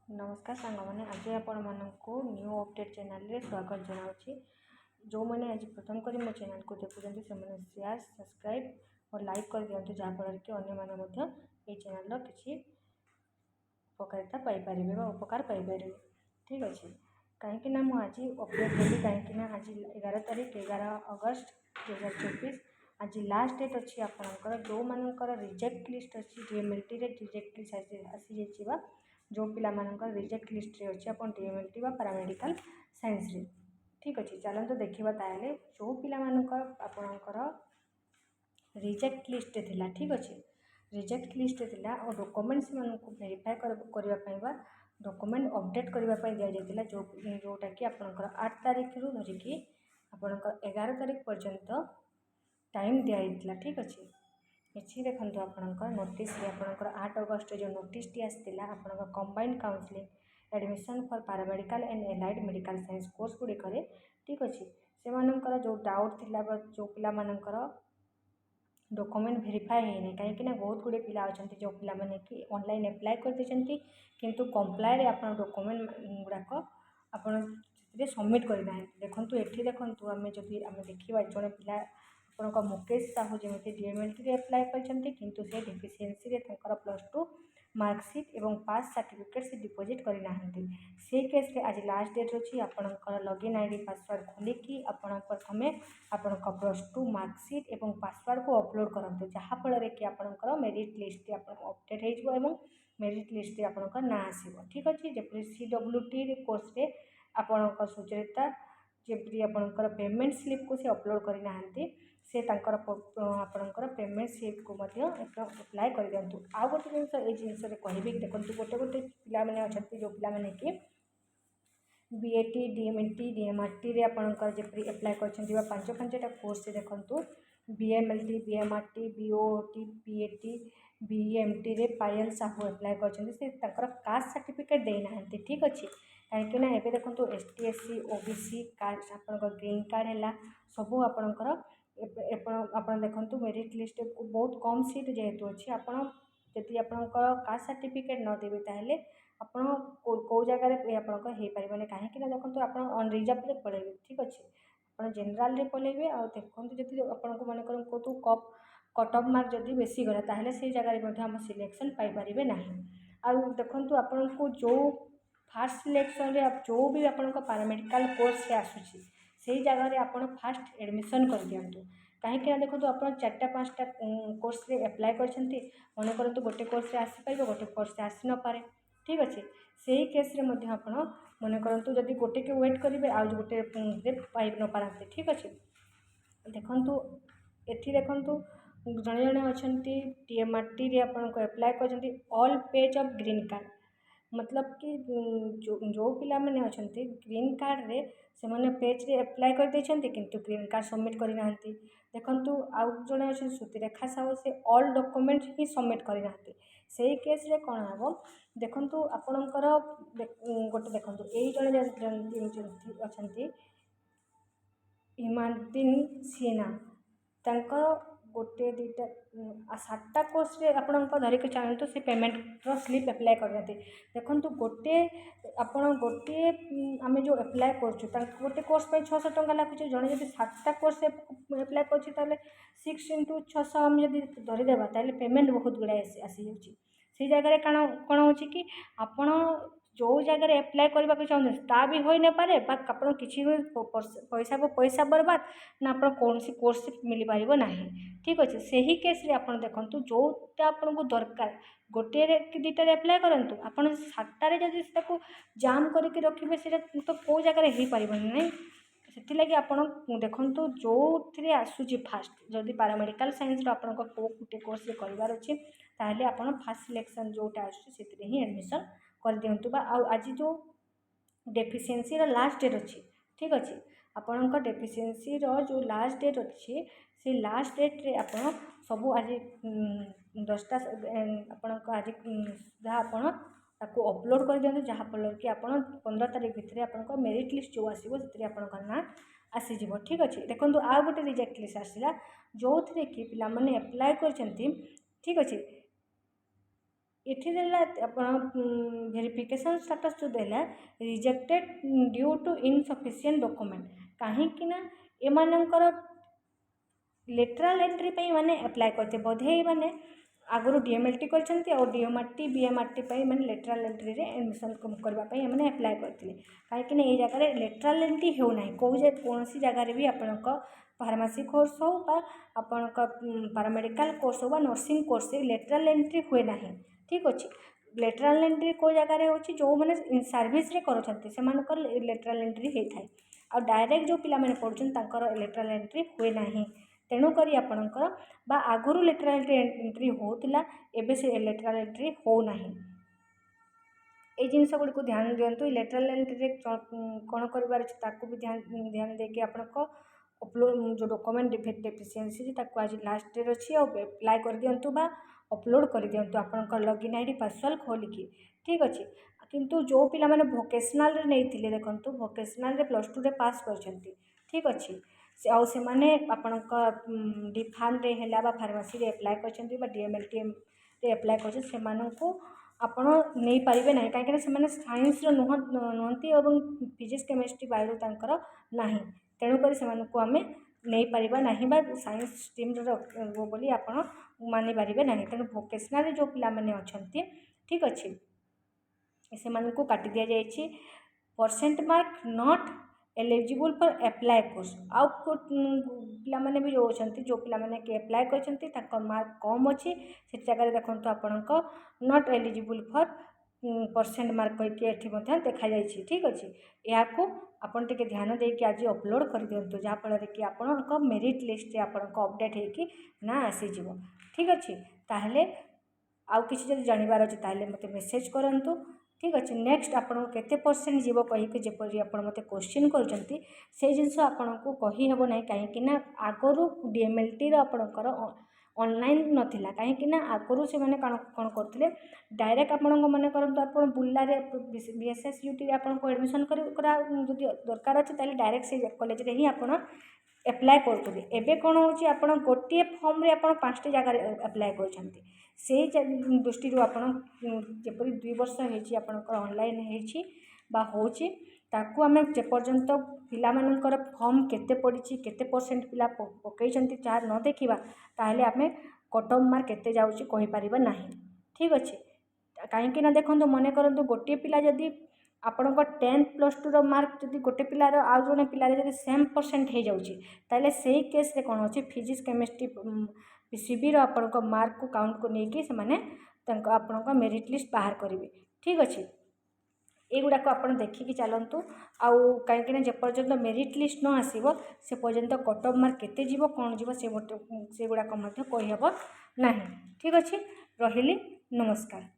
नमस्कार सांग मैंने आज आपण मानक न्यू अपडेट चैनल रे स्वागत जनावि। जो मैंने आज प्रथम कर मो चैनल को देखुं से शेयर सब्सक्राइब और लाइक कर दिखाँ जहाँफल कि अन्य मैंने चैनल किसी उपकारिता पाइपर उपकार पाइपर। ठीक अच्छे कहीं आज अपडेट देली कहीं आज 11 तारीख 11 अगस्त 2024 आज लास्ट डेट अच्छी आपंकर जो मानकर रिजेक्ट लिस्ट अच्छी डीएमएलटी रिजेक्ट लिस्ट आसी जाइए जो पिला मानकर रिजेक्ट लिस्ट रे अच्छी आप डीएमएलटी पैरामेडिकल साइंस रे। ठीक अच्छे चलते देखा ताले जो पिला मानकर आपणकर रिजेक्ट लिस्ट थिला। ठीक अच्छे रिजेक्ट लिस्ट थिला और डॉक्यूमेंट्स मानक वेरीफाई करने डॉक्यूमेंट अपडेट करने दि जाता जोटा कि आपंकर 8 तारीख रू धरिकी आपंकर 11 तारीख पर्यंत टाइम दिखाई। ठीक अच्छे ये देखो आपंकर नोटिस आपंकर 8 अगस्त जो नोटिस टी आसाला आपंकर combined counselling admission for paramedical and allied medical science course गुड़िक। ठीक अच्छे से जो डाउट थिला जो पिला मानकर डॉक्यूमेंट वेरीफाई है कहीं बहुत गुड़े पिला अच्छा जो पिला माने कि ऑनलाइन अप्लाई करते किंतु कंप्लाई आप डॉक्यूमेंट गुड़ाक आप सबमिट करना। देखूँ ये देखूँ आम जदि आम देखा जड़े पिला आपंक मुकेश साहू जमी डीएमएलटी अप्लाई करते किंतु से डेफिशिएंसी +2 मार्कसीट और पास सर्टिफिकेट से डिपोजिट करना से केस रे आज लास्ट डेट अच्छी आपंकर लॉगिन आईडी पासवर्ड खोलिकी आपण प्रथम आपण +2 मार्कसीट और पासवर्ड को अपलोड करूँ जहाँफल कि आपंकर मेरिट लिस्ट अपडेट हो मेरिट लिस्ट आपंकर ना आसो। ठीक अच्छे जब CWT कोर्स रे आपंकर सुचरिता जबकि आपंकर पेमेंट स्लिप को से अपलोड करना से आपंकर पेमेंट स्लिप को अप्लाई कर दिंतु। आउ गोटे जिनस ये कह देखो गोटे गोटे पाने अच्छा जो पाने कि बीएटी डीएमएलटी डीएमआरटी रे आपंकर जब अप्लाई कर 5-5टा कोर्स से देखो बीएमएलटी बीएमआरटी बीओटी पीएटी बीएमटी रे पायल साहू अप्लाई कर कास्ट सर्टिफिकेट देना। ठीक अच्छे कहीं एवं देखो ST SC OBC कार्ड आप ग्रीन कार्ड है सबू आपंकर आप देखो मेरिट लिस्ट बहुत कम सीट जेहेतु अच्छी आपड़ी आपंकर कास्ट सर्टिफिकेट न देवे ताहले आपण कौ जगार हो पारे कहीं देखो आप अनरिजर्व पड़ेबे। ठीक अच्छे आप जेनराल रे पलैबे आ देखो जब आपको मन कर कट ऑफ मार्क जब बेसी गला ताहले से जगह आम सिलेक्शन पाइपर ना। आ देखो आपन को जो फास्ट सिलेक्शन रे जो भी आपंक पैरामेडिकल कोर्स से आसूसी से जगह आप फास्ट एडमिशन कर दिंतु कहीं देखो आप 4-5टा कोर्स रे अप्लाई कर मन करतु गोटे कोर्स रे आसी पार गोटे कोर्स रे आसी न पारे। ठीक अच्छे से ही केस रे मध्य आप मन करतु जदि गोटे के वेट करेंगे आज गोटे पाई न पारते। ठीक अच्छे देखु ये देखु जड़े जड़े अच्छा डीएमआरटी रे आपको अप्लाई कर all page of green card मतलब कि जो पिला माने अच्छा ग्रीन कार्ड रे से मैंने पेज रे अप्लाई कर देछंती किंतु ग्रीन कार्ड सबमिट करना। देखु आउ जड़े अच्छे श्रुतिरेखा साहू से ऑल डॉक्यूमेंट ही सबमिट करना से केस रे कौन हम देखु आपणकर गोटे देखो यही जड़े अच्छा इमानदीन सीना गोटे 2टा 7टा कोर्स रे आपण धरिक चाहतु से पेमेंट स्लिप अप्लाई करना। देखो गोटे आपण गोटे आम जो अप्लाई कर गोटे कोर्स पर 600 टंका लगुच जड़े जब 7टा कोर्स अप्लाई कर 6 × 600 आम जब धरीदेवा ताले पेमेंट बहुत गुड़ाए आसी जाऊँगी जगह कौन हो कि आपण जो जगह अप्लाई करने को चाहते ता भी हो न पारे आप किसी पैसा बर्बाद ना आप कौन सी कोर्स मिल पार ना। ठीक अच्छे से ही केस रे आप देखो जोटा आपको दरकार गोटे 2टारे अप्लाई करूँ आप 7टारे जब जाम करके रखिए से तो कौ जगह हो पार ना से लगी आप देखो जो थे आसूँ फास्ट जदि पैरामेडिकल साइंस आपको गोटे कोर्स करार अच्छे ताहले आप फास्ट सिलेक्शन जोटा आसूँ ही एडमिशन कर दिंतु आज जो डेफिशिएंसी लास्ट डेट अच्छी। ठीक अच्छे आपंकर डेफिशिएंसी जो लास्ट डेट अच्छी से लास्ट डेट रे आप सबू आज 10टा आपंक आज जहाँ आपको अपलोड कर दिखाँ जहाँफल कि आप 15 तारीख भितर आप मेरिट लिस्ट जो आसो से आपंकर ना आसीज। ठीक अच्छे देखो आउ गोटे रिजेक्ट लिस्ट आसला जो थे कि पिला माने अप्लाई कर। ठीक अच्छे ଏଥିରେ ଆପଣ ଭେରିଫିକେସନ୍ ଷ୍ଟାଟସ୍ जो देला rejected due to insufficient document कहीं ना एमानकर लेटराल एंट्री पे माने अप्लाई करते बोधे माने आगुरी डीएमएलटी करछंती और डीएमआरटी बीएमआरटी पे माने लेटराल एंट्री रे एडमिशन करबा पे माने अप्लाई करथिले कहीं ना ये जगह लेटराल एंट्री हो नाही कौन सी जगह भी आपनक फार्मेसी कोर्स हो बा आपनक पैरामेडिकल कोर्स हो बा नर्सिंग कोर्स लेटराल एंट्री हुए नाही ठीक अच्छे लेटराल एंट्री को जगह होची जो माने सर्विस रे करछंती सेमानकर लेटराल एंट्री होता है आ डायरेक्ट जो पिला माने पढुछन तांकर लेटराल एंट्री हुए नाही तेणुक आपणकर बा आगुरी लेटराल एंट्री होता एबे से लेटराल एंट्री हो नाही ये जिनस गुड़ी को ध्यान दिंतु लेटराल एंट्री कौन कर भी ध्यान देके आपको अपलोड जो डॉक्यूमेंट डेफिशिएंसी ताको आज लास्ट डेट अच्छी अप्लाई कर दिंतु बा अपलोड कर दिंतु आपनकर लॉगिन आईडी पासवर्ड खोलिकी ठीक अच्छे किंतु जो पिला माने वोकेशनल रे नहीं देखंतु वोकेशनल रे +2 रे पास करछंती ठीक अच्छे आउ से माने आपनकर डिफार्म रे हैला बा फार्मेसी रे अप्लाई करछंती बा डीएमएलटी रे अप्लाई करछन से माननकु आपण नहीं पारिबे नहीं कहीं से साइंस नुहति और फिजिक्स केमिस्ट्री बायो तांकर नाही तेणुक से आम नहीं पारिबा नहीं बा साइंस स्ट्रीम बोली आपण मानि पारिबे नहीं तेणु वोकेशनल जो पिला माने अछंती ठीक अच्छे से मानकु काटी दिया जायछि percent mark not eligible for apply course आउ पिला माने भी जो अछंती जो पिला माने के अप्लाई करछंती ताको मार्क कम अछि से जगह देखंतु आपणको not eligible for percent mark करके एठी मध्ये देखा जायछि ठीक अछि याको आपण टिके ध्यान देके आज अपलोड कर दियंतु जहाँ फल कि आपणको मेरिट लिस्ट रे आपणको अपडेट हेकि ना आसी जिवो ठीक अछि ताहले आउ किछि जदि जानिबार अछि ताहले मते मेसेज करंतु ठीक अच्छे नेक्स्ट आपन केते परसेंट जीव कहीकि जपरी आप मत क्वेश्चन करछंती से जिनस आपन को कही हेबो नै काहेकि ना आगरु डीएमएलटी रो आपनकर ऑनलाइन नथिला काहेकि ना आगरु से माने कोन करथिले डायरेक्ट आपन को माने करंतु आपन बुल्ला रे बीएसएस यूटी रे आपन को एडमिशन करा जदि दरकार अछि ताले डायरेक्ट से कॉलेज रे ही आपन अप्लाई करथुले एबे कोन होची आपन गोटिए फॉर्म रे आपन 5टी जगह अप्लाई करछंती से दृष्टि आपन जपरी 2 वर्ष हेची आपनकर ऑनलाइन हेची बा होची ताकू आमे जे पर्यंत पिला मानकर फॉर्म केते पड़िछि केते परसेंट पिला पकैछंती चार न देखिबा ताहले आमे कट ऑफ मार्क केते जाउछि कहि परिबा नाही ठीक अछि काहे कि ना देखंतु मने करंतु गोटिए पिला जदी आपनकर 10+2 रो मार्क जदी गोटे पिलार आउ जने पिलार जदी सेम परसेंट हे जाउछि ताहले सेही केस रे कोन होछि फिजिक्स केमिस्ट्री पीसीबी रो आपनकर मार्क को काउंट को नेकी से माने तंको आपनकर मेरिट लिस्ट बाहर करिवे ठीक अछि एगुड़ा को आपण देखिकी चलतु आउ कहीं जे पर्यंत मेरिट लिस्ट न आसीबो से पर्यंत कट ऑफ मार्क केते जीवो कोन जीवो से गुड़ाक कही हेबो नाही ठीक अछि रहिली नमस्कार।